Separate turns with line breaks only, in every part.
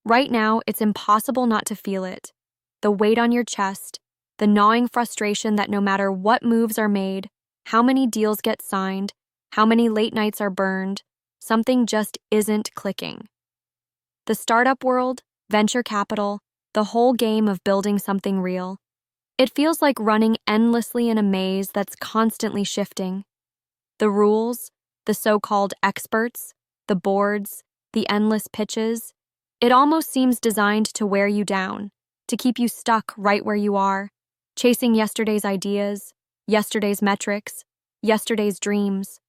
Right now, it's impossible not to feel it. The weight on your chest, the gnawing frustration that no matter what moves are made, how many deals get signed, how many late nights are burned, something just isn't clicking. The startup world, venture capital, the whole game of building something real. It feels like running endlessly in a maze that's constantly shifting. The rules, the so-called experts, the boards, the endless pitches, it almost seems designed to wear you down, to keep you stuck right where you are, chasing yesterday's ideas, yesterday's metrics, yesterday's dreams.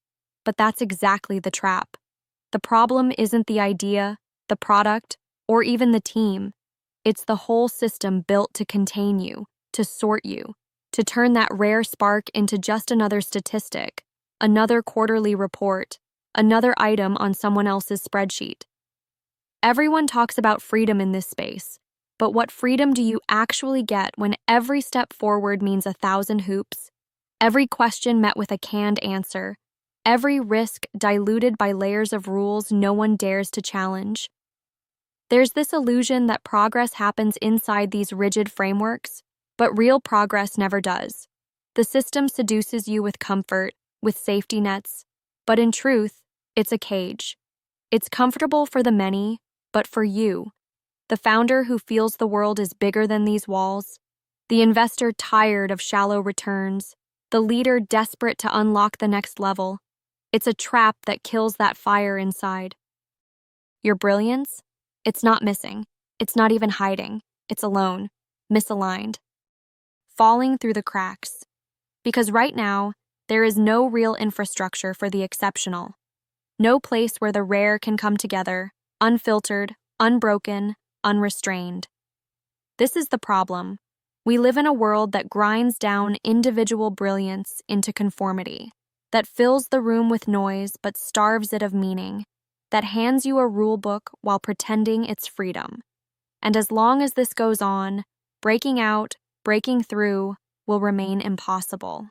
But that's exactly the trap. The problem isn't the idea, the product, or even the team. It's the whole system built to contain you, to sort you, to turn that rare spark into just another statistic, another quarterly report, another item on someone else's spreadsheet. Everyone talks about freedom in this space, but what freedom do you actually get when every step forward means 1,000 hoops, every question met with a canned answer, every risk diluted by layers of rules no one dares to challenge? There's this illusion that progress happens inside these rigid frameworks, but real progress never does. The system seduces you with comfort, with safety nets, but in truth, it's a cage. It's comfortable for the many, but for you, the founder who feels the world is bigger than these walls, the investor tired of shallow returns, the leader desperate to unlock the next level, it's a trap that kills that fire inside. Your brilliance? It's not missing. It's not even hiding. It's alone, misaligned, falling through the cracks. Because right now, there is no real infrastructure for the exceptional. No place where the rare can come together, unfiltered, unbroken, unrestrained. This is the problem. We live in a world that grinds down individual brilliance into conformity, that fills the room with noise but starves it of meaning, that hands you a rule book while pretending it's freedom. And as long as this goes on, breaking out, breaking through will remain impossible.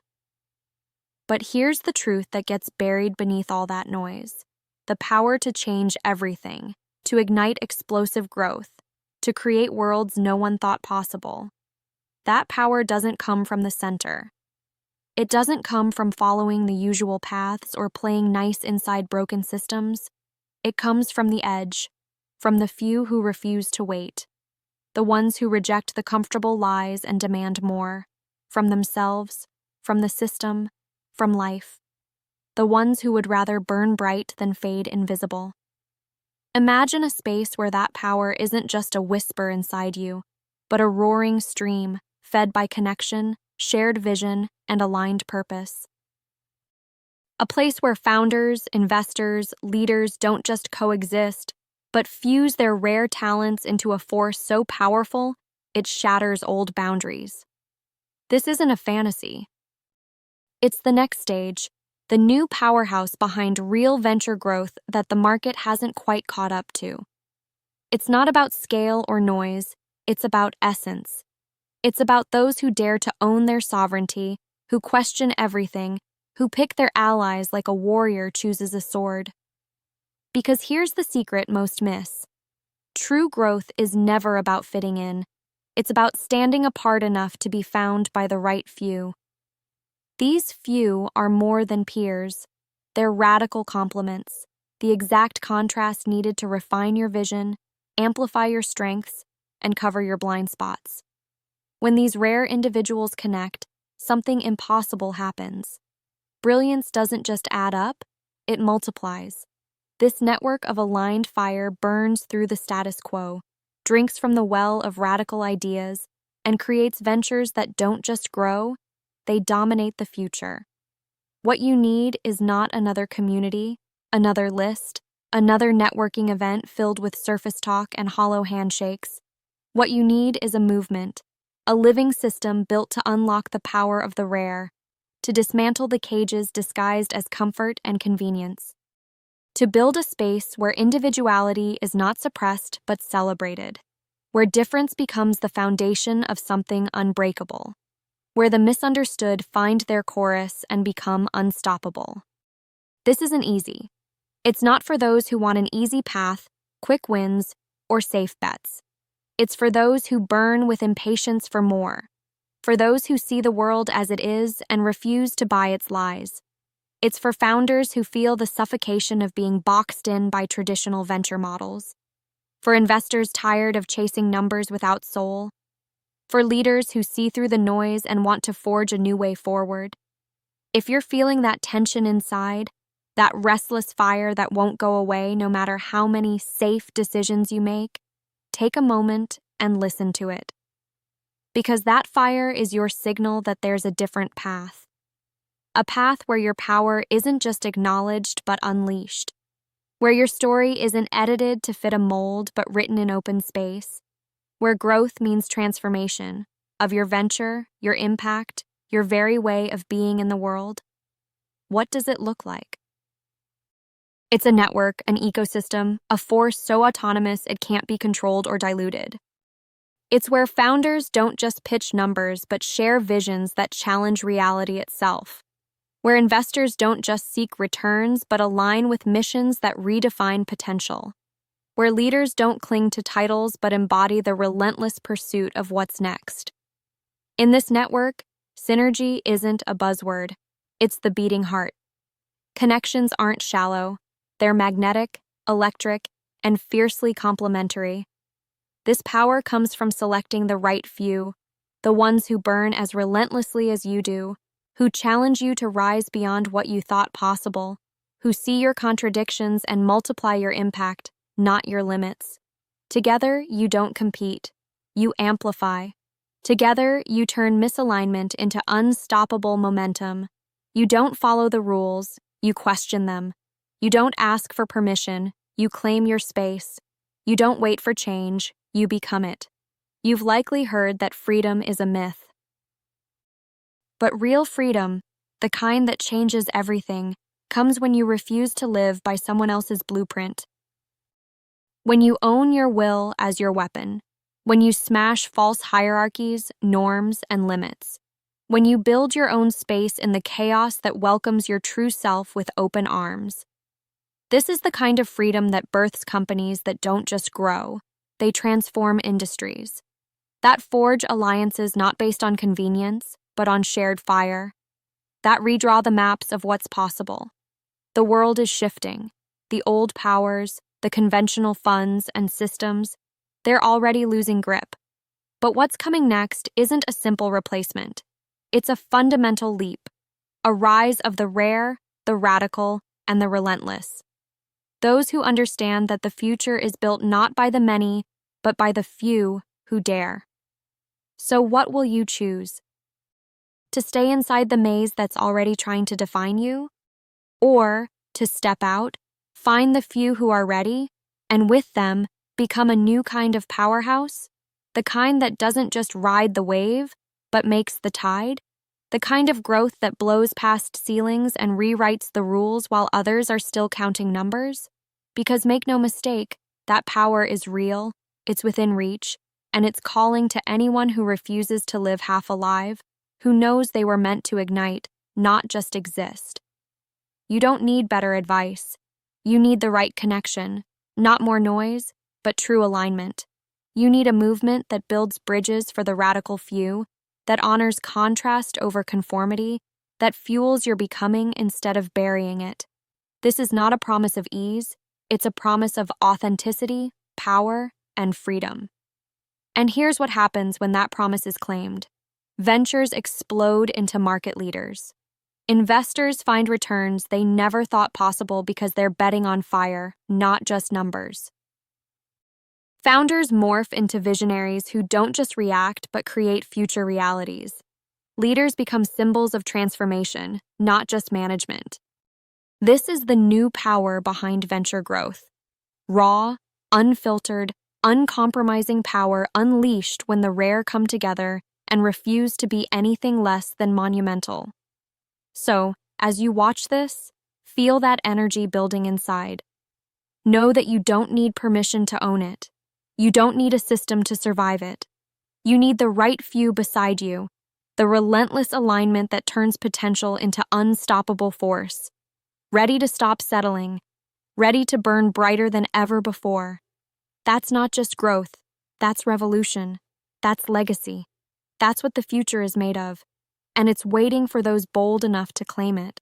But here's the truth that gets buried beneath all that noise: the power to change everything, to ignite explosive growth, to create worlds no one thought possible. That power doesn't come from the center. It doesn't come from following the usual paths or playing nice inside broken systems. It comes from the edge, from the few who refuse to wait, the ones who reject the comfortable lies and demand more, from themselves, from the system, from life, the ones who would rather burn bright than fade invisible. Imagine a space where that power isn't just a whisper inside you, but a roaring stream fed by connection, shared vision, and aligned purpose. A place where founders, investors, leaders don't just coexist, but fuse their rare talents into a force so powerful it shatters old boundaries. This isn't a fantasy. It's the next stage, the new powerhouse behind real venture growth that the market hasn't quite caught up to. It's not about scale or noise, it's about essence. It's about those who dare to own their sovereignty, who question everything, who pick their allies like a warrior chooses a sword. Because here's the secret most miss. True growth is never about fitting in. It's about standing apart enough to be found by the right few. These few are more than peers. They're radical complements, the exact contrast needed to refine your vision, amplify your strengths, and cover your blind spots. When these rare individuals connect, something impossible happens. Brilliance doesn't just add up, it multiplies. This network of aligned fire burns through the status quo, drinks from the well of radical ideas, and creates ventures that don't just grow, they dominate the future. What you need is not another community, another list, another networking event filled with surface talk and hollow handshakes. What you need is a movement, a living system built to unlock the power of the rare, to dismantle the cages disguised as comfort and convenience, to build a space where individuality is not suppressed but celebrated, where difference becomes the foundation of something unbreakable, where the misunderstood find their chorus and become unstoppable. This isn't easy. It's not for those who want an easy path, quick wins, or safe bets. It's for those who burn with impatience for more, for those who see the world as it is and refuse to buy its lies. It's for founders who feel the suffocation of being boxed in by traditional venture models, for investors tired of chasing numbers without soul, for leaders who see through the noise and want to forge a new way forward. If you're feeling that tension inside, that restless fire that won't go away no matter how many safe decisions you make, take a moment and listen to it. Because that fire is your signal that there's a different path. A path where your power isn't just acknowledged but unleashed. Where your story isn't edited to fit a mold but written in open space. Where growth means transformation of your venture, your impact, your very way of being in the world. What does it look like? It's a network, an ecosystem, a force so autonomous it can't be controlled or diluted. It's where founders don't just pitch numbers but share visions that challenge reality itself. Where investors don't just seek returns but align with missions that redefine potential. Where leaders don't cling to titles but embody the relentless pursuit of what's next. In this network, synergy isn't a buzzword, it's the beating heart. Connections aren't shallow, they're magnetic, electric, and fiercely complementary. This power comes from selecting the right few, the ones who burn as relentlessly as you do, who challenge you to rise beyond what you thought possible, who see your contradictions and multiply your impact, not your limits. Together, you don't compete, you amplify. Together, you turn misalignment into unstoppable momentum. You don't follow the rules, you question them. You don't ask for permission, you claim your space. You don't wait for change, you become it. You've likely heard that freedom is a myth. But real freedom, the kind that changes everything, comes when you refuse to live by someone else's blueprint. When you own your will as your weapon. When you smash false hierarchies, norms, and limits. When you build your own space in the chaos that welcomes your true self with open arms. This is the kind of freedom that births companies that don't just grow, they transform industries. That forge alliances not based on convenience, but on shared fire. That redraw the maps of what's possible. The world is shifting. The old powers, the conventional funds and systems, they're already losing grip. But what's coming next isn't a simple replacement. It's a fundamental leap, a rise of the rare, the radical, and the relentless. Those who understand that the future is built not by the many, but by the few who dare. So what will you choose? To stay inside the maze that's already trying to define you? Or to step out, find the few who are ready, and with them, become a new kind of powerhouse? The kind that doesn't just ride the wave, but makes the tide? The kind of growth that blows past ceilings and rewrites the rules while others are still counting numbers? Because make no mistake, that power is real, it's within reach, and it's calling to anyone who refuses to live half alive, who knows they were meant to ignite, not just exist. You don't need better advice. You need the right connection, not more noise, but true alignment. You need a movement that builds bridges for the radical few, that honors contrast over conformity, that fuels your becoming instead of burying it. This is not a promise of ease, it's a promise of authenticity, power, and freedom. And here's what happens when that promise is claimed. Ventures explode into market leaders. Investors find returns they never thought possible because they're betting on fire, not just numbers. Founders morph into visionaries who don't just react but create future realities. Leaders become symbols of transformation, not just management. This is the new power behind venture growth. Raw, unfiltered, uncompromising power unleashed when the rare come together and refuse to be anything less than monumental. So, as you watch this, feel that energy building inside. Know that you don't need permission to own it. You don't need a system to survive it. You need the right few beside you, the relentless alignment that turns potential into unstoppable force, ready to stop settling, ready to burn brighter than ever before. That's not just growth, that's revolution, that's legacy. That's what the future is made of, and it's waiting for those bold enough to claim it.